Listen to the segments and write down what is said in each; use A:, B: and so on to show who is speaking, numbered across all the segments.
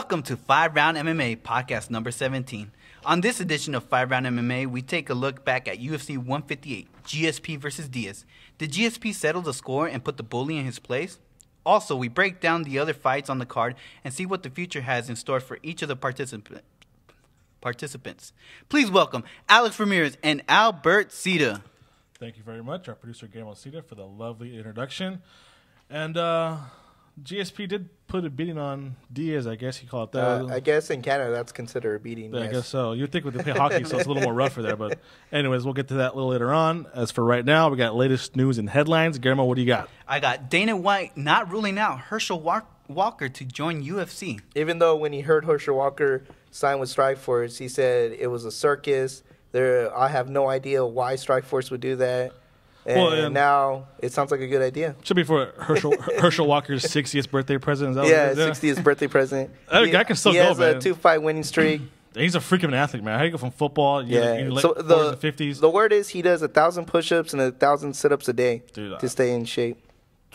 A: Welcome to 5 Round MMA, podcast number 17. On this edition of 5 Round MMA, we take a look back at UFC 158, GSP versus Diaz. Did GSP settle the score and put the bully in his place? Also, we break down the other fights on the card and see what the future has in store for each of the participants. Please welcome Alex Ramirez and Albert Cita.
B: Thank you very much, our producer Guillermo Cita, for the lovely introduction. And GSP did put a beating on Diaz, I guess you call it that.
C: I guess in Canada that's considered a beating.
B: Yeah,
C: yes.
B: I guess so. You'd think with the hockey, so it's a little more rougher there. But anyways, we'll get to that a little later on. As for right now, we got latest news and headlines. Guillermo, what do you got?
A: I got Dana White not ruling out Herschel Walker to join UFC.
C: Even though when he heard Herschel Walker sign with Strikeforce, he said it was a circus. I have no idea why Strikeforce would do that. And now it sounds like a good idea.
B: Should be for Herschel Walker's 60th birthday present. Is that
C: 60th birthday present.
B: That guy can still
C: he
B: go,
C: has
B: man.
C: a 2-fight winning streak.
B: He's a freaking athlete, man. How do you go from football?
C: So the
B: 50s.
C: The word is he does 1,000 push-ups and 1,000 sit-ups a day to stay in shape.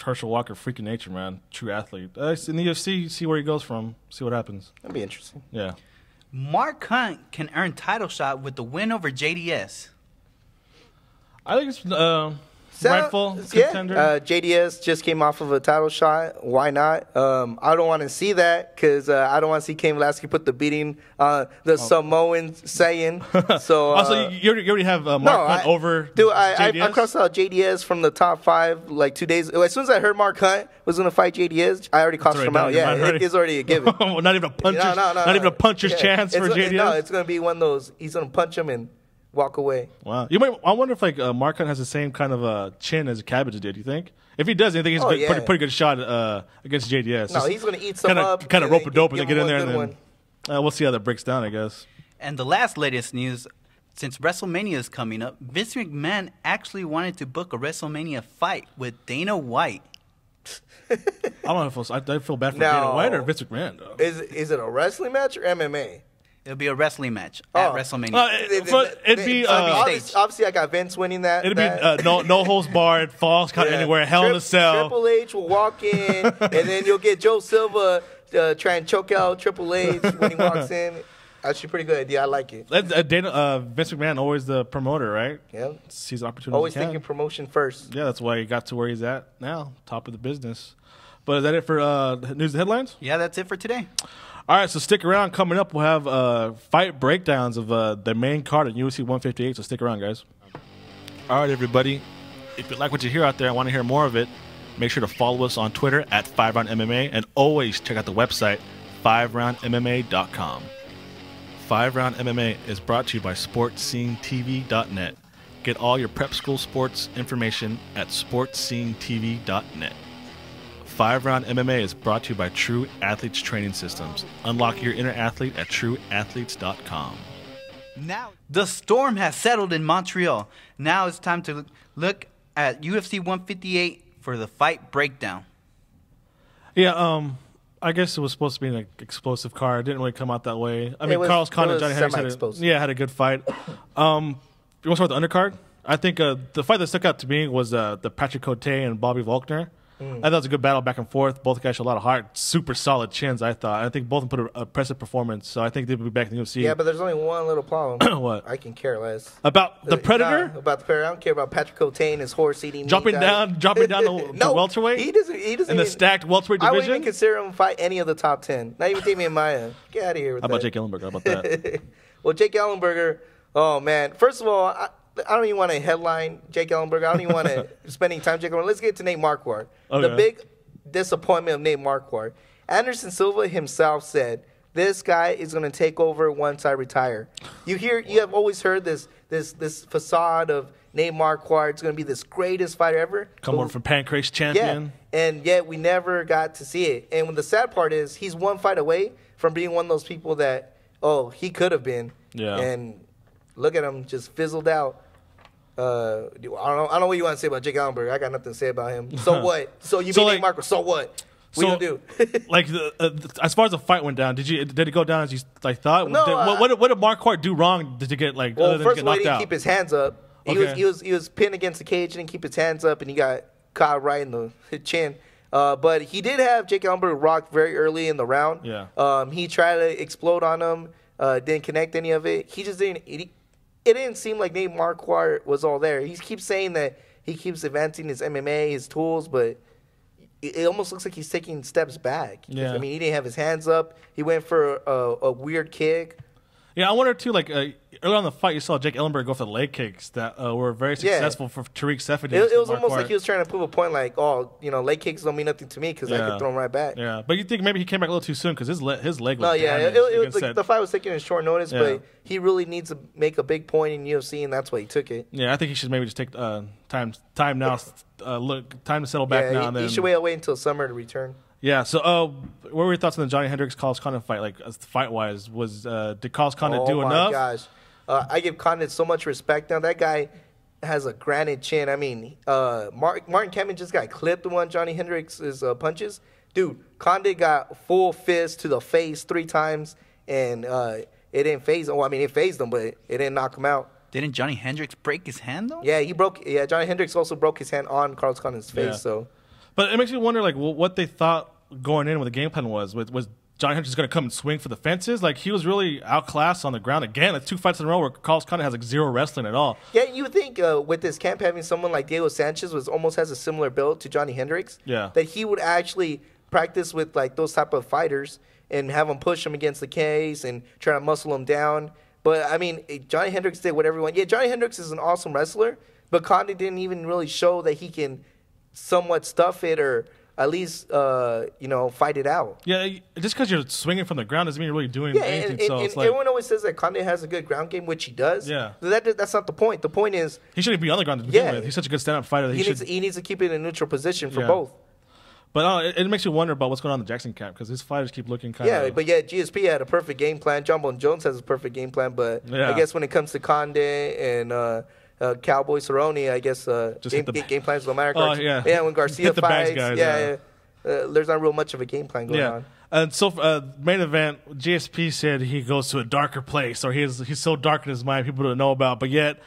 B: Herschel Walker, freaking nature, man. True athlete. In the UFC, see where he goes from. See what happens.
C: That'd be interesting.
B: Yeah.
A: Mark Hunt can earn title shot with the win over JDS.
B: I think it's rightful contender.
C: JDS just came off of a title shot. Why not? I don't want to see that because I don't want to see Cain Velasquez put the beating on the Samoan saying. So
B: also, you already have Mark Hunt over.
C: Dude, I crossed out JDS from the top 5 like 2 days. As soon as I heard Mark Hunt was going to fight JDS, I already crossed him out. Yeah, it's already a given.
B: Not even a puncher's, not even a puncher's chance for JDS.
C: No, it's going to be one of those. He's going to punch him and walk away.
B: Wow. I wonder if Mark Hunt has the same kind of chin as Cabbage did. You think? If he does, I think he's pretty good shot against JDS.
C: No, he's going to eat some up.
B: Kind of rope a dope and then get in there, and then we'll see how that breaks down, I guess.
A: And the latest news, since WrestleMania is coming up, Vince McMahon actually wanted to book a WrestleMania fight with Dana White.
B: I don't know if I feel bad for Dana White or Vince McMahon, though.
C: Is it a wrestling match or MMA?
A: It'll be a wrestling match at WrestleMania.
B: It'd be
C: obviously I got Vince winning that.
B: It'd be no holds barred, falls count anywhere, Hell in a Cell.
C: Triple H will walk in, and then you'll get Joe Silva try and choke out Triple H when he walks in. Actually, pretty good idea. I like it.
B: Vince McMahon, always the promoter, right?
C: Yeah.
B: Sees opportunities.
C: Always thinking promotion first.
B: Yeah, that's why he got to where he's at now, top of the business. But is that it for news and headlines?
A: Yeah, that's it for today.
B: All right, so stick around. Coming up, we'll have fight breakdowns of the main card at UFC 158, so stick around, guys. All right, everybody. If you like what you hear out there and want to hear more of it, make sure to follow us on Twitter at 5RoundMMA, and always check out the website, 5RoundMMA.com. 5 Round MMA is brought to you by SportsSceneTV.net. Get all your prep school sports information at SportsSceneTV.net. 5 Round MMA is brought to you by True Athletes Training Systems. Unlock your inner athlete at TrueAthletes.com.
A: Now, the storm has settled in Montreal. Now it's time to look at UFC 158 for the fight breakdown.
B: Yeah, I guess it was supposed to be an explosive card. It didn't really come out that way. I mean, Carlos Condit, Johny Hendricks had a good fight. You want to start with the undercard? I think the fight that stuck out to me was the Patrick Cote and Bobby Volkner. I thought it was a good battle back and forth. Both guys showed a lot of heart. Super solid chins, I thought. I think both of them put an impressive performance. So I think they'll be back in the UFC.
C: Yeah, but there's only one little problem.
B: What?
C: I can care less.
B: About the Predator?
C: About the Predator. I don't care about Patrick Cote and his horse eating meat.
B: Dropping down the welterweight?
C: He doesn't
B: in the stacked welterweight division?
C: I wouldn't even consider him to fight any of the top 10. Not even Damian Maia. Get out of here with that.
B: How about Jake Ellenberger? How about that?
C: Well, Jake Ellenberger, oh, man. First of all, I don't even want to headline Jake Ellenberger. I don't even want to spend any time with Jake Ellenberger. Let's get to Nate Marquardt. Okay. The big disappointment of Nate Marquardt. Anderson Silva himself said, this guy is going to take over once I retire. You have always heard this facade of Nate Marquardt is going to be this greatest fighter ever.
B: Come on from Pancrase champion.
C: Yeah, and yet we never got to see it. And the sad part is he's one fight away from being one of those people that, he could have been. Yeah. And look at him, just fizzled out. I don't know what you want to say about Jake Ellenberger. I got nothing to say about him. So what? So you beat Nate Marquardt. So what? What do you do?
B: Like as far as the fight went down, did it go down as you thought?
C: No.
B: What did Marquardt do wrong to get other than
C: first
B: get
C: of all,
B: knocked
C: he didn't
B: out?
C: keep his hands up. He was pinned against the cage, didn't keep his hands up, and he got caught right in the chin. But he did have Jake Ellenberger rocked very early in the round.
B: Yeah.
C: He tried to explode on him, didn't connect any of it. He just didn't. It didn't seem like Nate Marquardt was all there. He keeps saying that he keeps advancing his MMA, his tools, but it almost looks like he's taking steps back.
B: Yeah.
C: I mean, he didn't have his hands up. He went for a weird kick.
B: Yeah, I wonder too. Like early on in the fight, you saw Jake Ellenberger go for the leg kicks that were very successful for Tariq Seferdin.
C: It was almost like he was trying to prove a point, like, oh, leg kicks don't mean nothing to me because I could throw them right back.
B: Yeah, but you think maybe he came back a little too soon because his leg was
C: it was like the fight was taken in short notice, but he really needs to make a big point in UFC, and that's why he took it.
B: Yeah, I think he should maybe just take time now. Time to settle back now.
C: He should wait until summer to return.
B: Yeah, so what were your thoughts on the Johny Hendricks Carlos Condit fight? Like fight-wise, did Carlos Condit do enough?
C: Oh my gosh, I give Condit so much respect now. That guy has a granite chin. I mean, Martin Kampmann just got clipped one Johny Hendricks' punches. Dude, Condit got full fist to the face 3 times, and it didn't phase him. Well, I mean, it phased him, but it didn't knock him out.
A: Didn't Johny Hendricks break his hand though?
C: Yeah, Johny Hendricks also broke his hand on Carlos Condit's face.
B: Yeah.
C: So.
B: But it makes me wonder, like, what they thought going in, what the game plan was. Was Johny Hendricks going to come and swing for the fences? Like, he was really outclassed on the ground again. Like 2 fights in a row where Carlos Condit has like 0 wrestling at all.
C: Yeah, you would think with this camp having someone like Diego Sanchez almost has a similar build to Johny Hendricks.
B: Yeah.
C: That he would actually practice with like those type of fighters and have them push him against the cage and try to muscle him down. But I mean, Johny Hendricks did what everyone. Yeah, Johny Hendricks is an awesome wrestler, but Condit didn't even really show that he can somewhat stuff it or at least, fight it out.
B: Yeah, just because you're swinging from the ground doesn't mean you're really doing anything.
C: And
B: It's like,
C: everyone always says that Condit has a good ground game, which he does.
B: Yeah.
C: That's not the point. The point is
B: he shouldn't be on the ground to begin with. He's such a good stand-up fighter. That
C: he needs to keep it in a neutral position for both.
B: But it makes you wonder about what's going on in the Jackson camp because his fighters keep looking kind of...
C: Yeah, but GSP had a perfect game plan. John Bon Jones has a perfect game plan, but I guess when it comes to Condit and... Cowboy Cerrone, I guess game plans don't matter.
B: Yeah,
C: when Garcia fights,
B: guys,
C: there's not real much of a game plan going on.
B: And so, main event, GSP said he goes to a darker place, or he's so dark in his mind, people don't know about. But yet,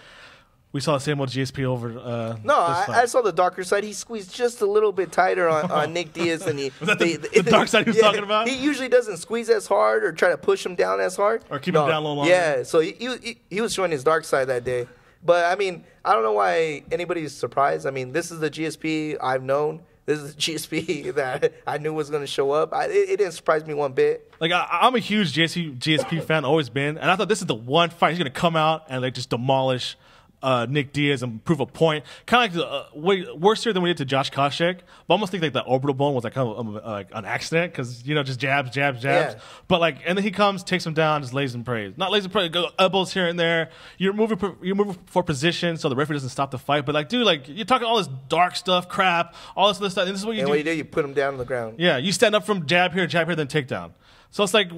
B: we saw the same old GSP over.
C: I saw the darker side. He squeezed just a little bit tighter on Nick Diaz than he.
B: Was that the dark side he was talking about?
C: He usually doesn't squeeze as hard or try to push him down as hard,
B: or keep him down a little longer.
C: Yeah, so he was showing his dark side that day. But, I mean, I don't know why anybody's surprised. I mean, this is the GSP I've known. This is the GSP that I knew was going to show up. It didn't surprise me one bit.
B: Like, I'm a huge GSP fan, always been. And I thought this is the one fight he's going to come out and, like, just demolish Nick Diaz and prove a point. Kind of like worse here than we did to Josh Koscheck. But I almost think like the orbital bone was like kind of like an accident because just jabs.
C: Yeah.
B: But like, and then he comes, takes him down, just lays and prays. Not lays and prays, go elbows here and there. You're moving for position so the referee doesn't stop the fight. But like, dude, like you're talking all this dark stuff, crap, all this other stuff. And this is what you do.
C: What you do, you put him down on the ground.
B: Yeah, you stand up from jab here, then takedown. So it's like,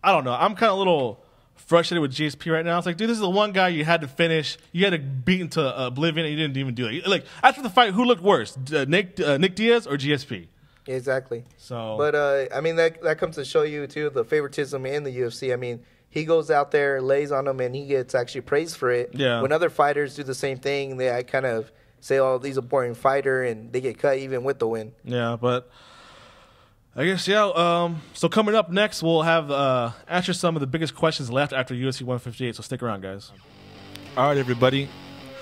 B: I don't know. I'm kind of a little frustrated with GSP right now. It's like, dude, this is the one guy you had to finish. You had to beat into oblivion, and you didn't even do it. Like after the fight, who looked worse, Nick Diaz or GSP?
C: Exactly.
B: So,
C: but I mean that comes to show you too the favoritism in the UFC. I mean, he goes out there, lays on them, and he gets actually praised for it.
B: Yeah.
C: When other fighters do the same thing, they kind of say, "Oh, he's a boring fighter," and they get cut even with the win.
B: Yeah, but I guess, yeah. So coming up next, we'll have answer some of the biggest questions left after UFC 158. So stick around, guys. All right, everybody.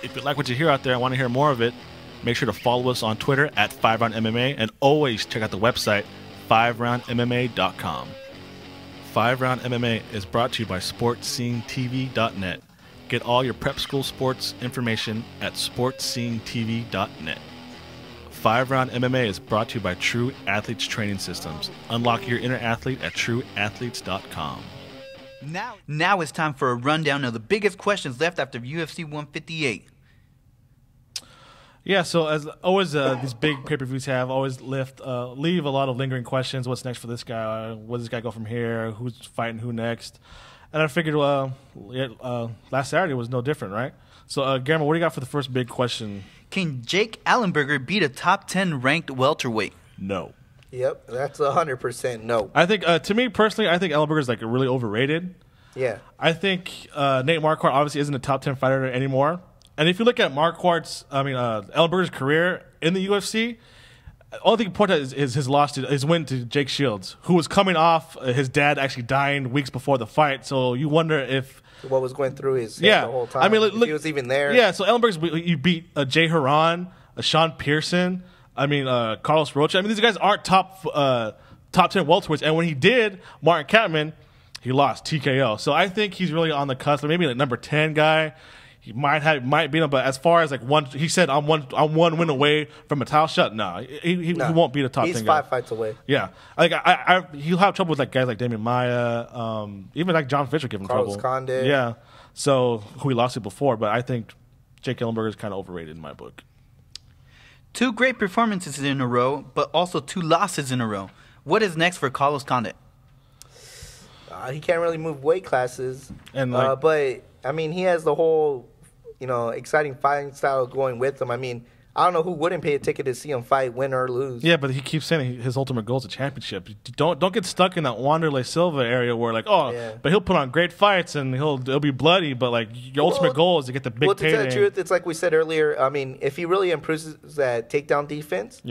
B: If you like what you hear out there and want to hear more of it, make sure to follow us on Twitter at FiveRoundMMA and always check out the website, FiveRoundMMA.com. 5Round MMA is brought to you by SportsSceneTV.net. Get all your prep school sports information at SportsSceneTV.net. 5Round MMA is brought to you by True Athletes Training Systems. Unlock your inner athlete at TrueAthletes.com.
A: Now it's time for a rundown of the biggest questions left after UFC 158.
B: Yeah, so as always, these big pay-per-views leave a lot of lingering questions. What's next for this guy? Where does this guy go from here? Who's fighting who next? And I figured last Saturday was no different, right? So, Guillermo, what do you got for the first big question?
A: Can Jake Ellenberger beat a top 10 ranked welterweight?
B: No.
C: Yep, that's 100% no.
B: I think, to me personally, I think Ellenberger is like really overrated.
C: Yeah.
B: I think Nate Marquardt obviously isn't a top 10 fighter anymore. And if you look at Ellenberger's career in the UFC, Only thing point out is his loss to his win to Jake Shields, who was coming off his dad actually dying weeks before the fight. So you wonder if
C: what was going through his head the whole time.
B: I mean, look,
C: if he was even there.
B: Yeah. So Ellenberger's you beat Jay Haran, Sean Pearson. I mean, Carlos Rocha. I mean, these guys aren't top 10 welterweights. And when he did, Martin Kampmann, he lost TKO. So I think he's really on the cusp. Maybe like number 10 guy. He might beat him, but as far as like he said, I'm one win away from a title shot. No, he won't beat a top 10 guy.
C: He's 5 fights away.
B: Yeah, like he'll have trouble with like guys like Damian Maia, even like John Fisher give him
C: Carlos
B: trouble.
C: Condit.
B: Yeah, so who he lost to before, but I think Jake Ellenberger is kind of overrated in my book.
A: 2 great performances in a row, but also 2 losses in a row. What is next for Carlos Condit?
C: He can't really move weight classes,
B: And like,
C: but I mean, he has the whole, exciting fighting style going with him. I mean, I don't know who wouldn't pay a ticket to see him fight, win or lose.
B: yeah, but he keeps saying his ultimate goal is a championship. Don't get stuck in that Wanderlei Silva area where like, but he'll put on great fights and it'll be bloody, but like your ultimate goal is to get the big payday.
C: To tell the truth, it's like we said earlier. I mean, if he really improves that takedown defense,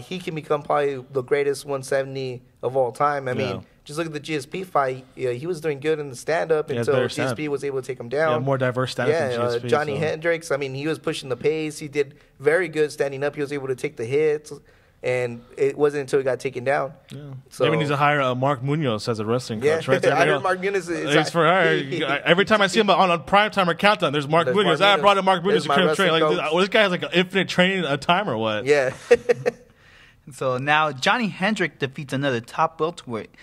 C: he can become probably the greatest 170 of all time. I mean, just look at the GSP fight. He was doing good in the stand-up until GSP was able to take him down.
B: Yeah, more diverse stand-up than GSP.
C: Johny Hendricks, I mean, he was pushing the pace. He did very good standing up. He was able to take the hits, and it wasn't until he got taken down. Yeah. So,
B: maybe needs to hire Mark Munoz as a wrestling coach. Right?
C: I heard Mark Munoz is
B: for her. Every time I see him on Primetime or Countdown, there's Mark Munoz. I brought in Mark Munoz to come train. Like, this guy has like an infinite training time or what?
C: Yeah.
A: So now Johny Hendricks defeats another top welterweight.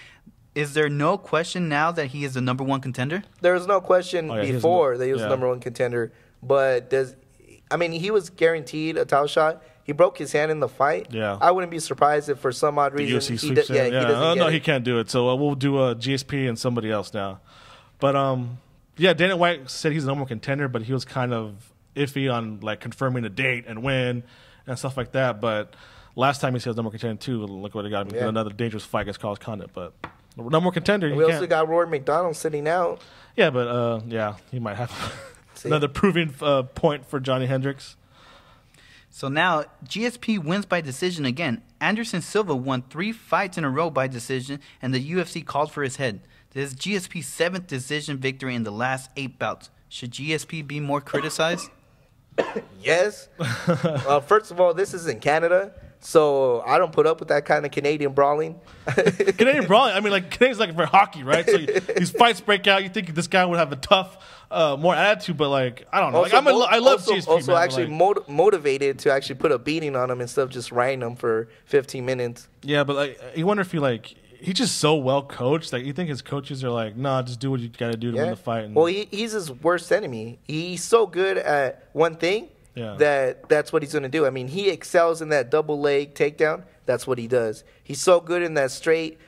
A: Is there no question now that he is the #1 contender?
C: There was no question before that he was the #1 contender. But he was guaranteed a title shot. He broke his hand in the fight.
B: Yeah.
C: I wouldn't be surprised if for some odd reason he doesn't get it.
B: He can't do it. So we'll do a GSP and somebody else now. But Dana White said he's the #1 contender, but he was kind of iffy on like confirming a date and when and stuff like that. But last time he said he was #1 contender too. Look what it got him. Yeah. Another dangerous fight against Carlos Condit, but #1 contender.
C: We also got Rory McDonald sitting out.
B: Yeah, but he might have another proving point for Johny Hendricks.
A: So now GSP wins by decision again. Anderson Silva won 3 fights in a row by decision, and the UFC called for his head. This is GSP's 7th decision victory in the last 8 bouts. Should GSP be more criticized?
C: Yes. First of all, this is in Canada, so I don't put up with that kind of Canadian brawling.
B: Canadian brawling? I mean, like, Canadian's like for hockey, right? So these fights break out. You think this guy would have a tough, more attitude, but, like, I don't know.
C: Also,
B: I love GSP,
C: also,
B: man,
C: actually motivated to actually put a beating on him instead of just riding him for 15 minutes.
B: Yeah, but, like, you wonder if he's just so well coached. Like, you think his coaches are like, nah, just do what you got to do to win the fight. And
C: well, he's his worst enemy. He's so good at one thing that's what he's going to do. I mean, he excels in that double leg takedown. That's what he does. He's so good in that straight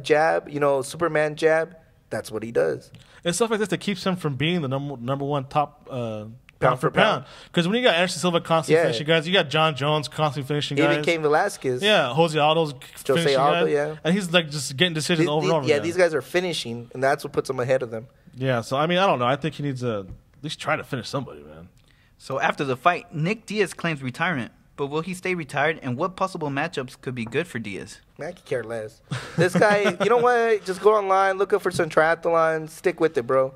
C: jab, Superman jab. That's what he does.
B: And stuff like this that keeps him from being the number 1 top pound for pound. Because when you got Anderson Silva constantly finishing guys, you got John Jones constantly finishing guys.
C: Even Cain Velasquez.
B: Yeah, Jose Aldo's finishing
C: Aldo,
B: guys. And he's like just getting decisions over and over again.
C: Yeah, these guys are finishing, and that's what puts him ahead of them.
B: Yeah, so I mean, I don't know. I think he needs to at least try to finish somebody, man.
A: So after the fight, Nick Diaz claims retirement. But will he stay retired, and what possible matchups could be good for Diaz?
C: Man, I could care less. This guy, you know what? Just go online, look up for some triathlons, stick with it, bro.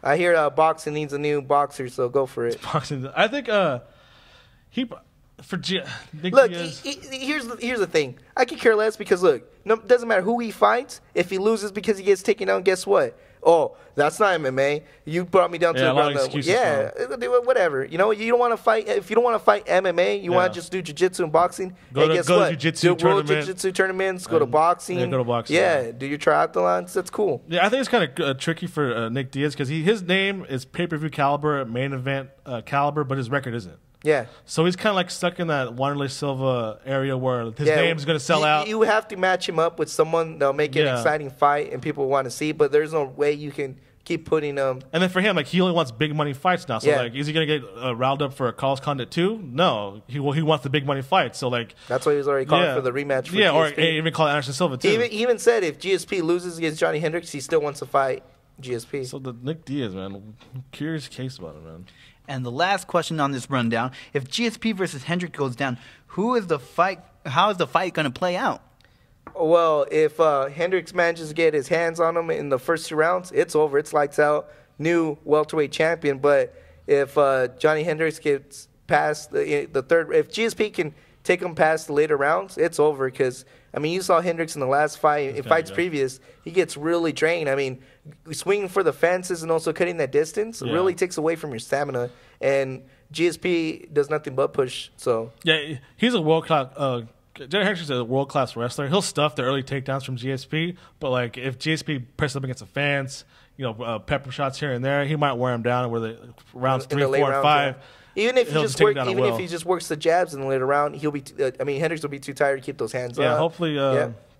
C: I hear boxing needs a new boxer, so go for it.
B: Boxing, I think Nick
C: look,
B: Diaz.
C: Here's the thing. I could care less because look, it doesn't matter who he fights. If he loses because he gets taken down, guess what? Oh, that's not MMA. You brought me down to the ground. Whatever. You don't want to fight. If you don't want to fight MMA, you want to just do jiu-jitsu and boxing. Guess what? Do world jiu-jitsu tournaments. Go to boxing.
B: Yeah, go to boxing.
C: Yeah, do your triathlons. That's cool.
B: Yeah, I think it's kind of tricky for Nick Diaz because his name is pay-per-view caliber, main event caliber, but his record isn't.
C: Yeah.
B: So he's kind of like stuck in that Wanderlei Silva area where his name's going to sell out.
C: You have to match him up with someone that'll make it an exciting fight and people want to see, but there's no way you can keep putting them.
B: And then for him, like, he only wants big money fights now. So, like, is he going to get riled up for a Carlos Condit too? No. He wants the big money fights. So, like.
C: That's why he was already calling for the rematch for GSP.
B: Or even call Anderson Silva too.
C: He even said if GSP loses against Johny Hendricks, he still wants to fight GSP.
B: So, the Nick Diaz, man. Curious case about it, man.
A: And the last question on this rundown, if GSP versus Hendricks goes down, who is the fight how is the fight going to play out?
C: Well, if Hendricks manages to get his hands on him in the first 2 rounds, it's over. It's lights out. New welterweight champion. But if Johny Hendricks gets past the third, if GSP can take him past the later rounds, it's over. Because, I mean, you saw Hendricks in the last fight, in fights previous, he gets really drained. I mean, swinging for the fences and also cutting that distance really takes away from your stamina. And GSP does nothing but push. So
B: yeah, he's a world-class Johny Hendricks is a world-class wrestler. He'll stuff the early takedowns from GSP, but like if GSP presses up against the fence, pepper shots here and there, he might wear him down. Where the rounds 3, 4, and 5,
C: even if he just works the jabs in the later round, he'll be. Hendricks will be too tired to keep those hands up.
B: Yeah, hopefully,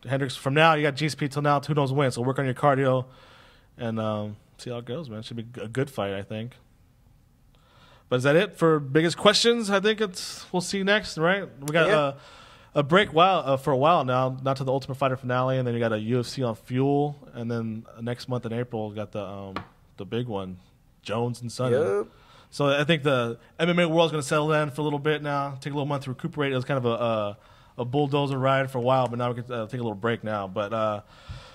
B: Hendricks. From now, you got GSP till now. Who knows when? So work on your cardio and see how it goes, man. It should be a good fight, I think. But is that it for biggest questions? I think we'll see next, right? We got a break for a while now, not to the Ultimate Fighter finale, and then you got a UFC on Fuel, and then next month in April we got the big one, Jones and Son.
C: Yep.
B: So I think the MMA world's going to settle down for a little bit now, take a little month to recuperate. It was kind of a bulldozer ride for a while, but now we can take a little break now. But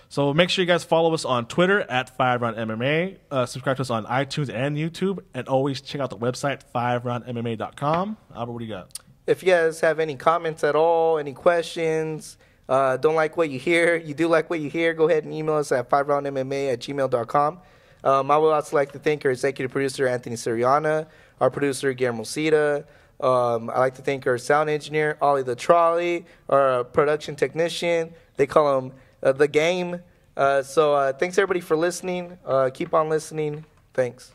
B: so make sure you guys follow us on Twitter at FiveRoundMMA. Subscribe to us on iTunes and YouTube, and always check out the website FiveRoundMMA.com. Albert, what do you got? If
C: you guys have any comments at all, any questions, don't like what you hear, you do like what you hear, go ahead and email us at FiveRoundMMA@gmail.com. I would also like to thank our executive producer, Anthony Siriana, our producer, Guillermo Cita. I'd like to thank our sound engineer, Ollie the Trolley, our production technician. They call him The Game. So thanks, everybody, for listening. Keep on listening. Thanks.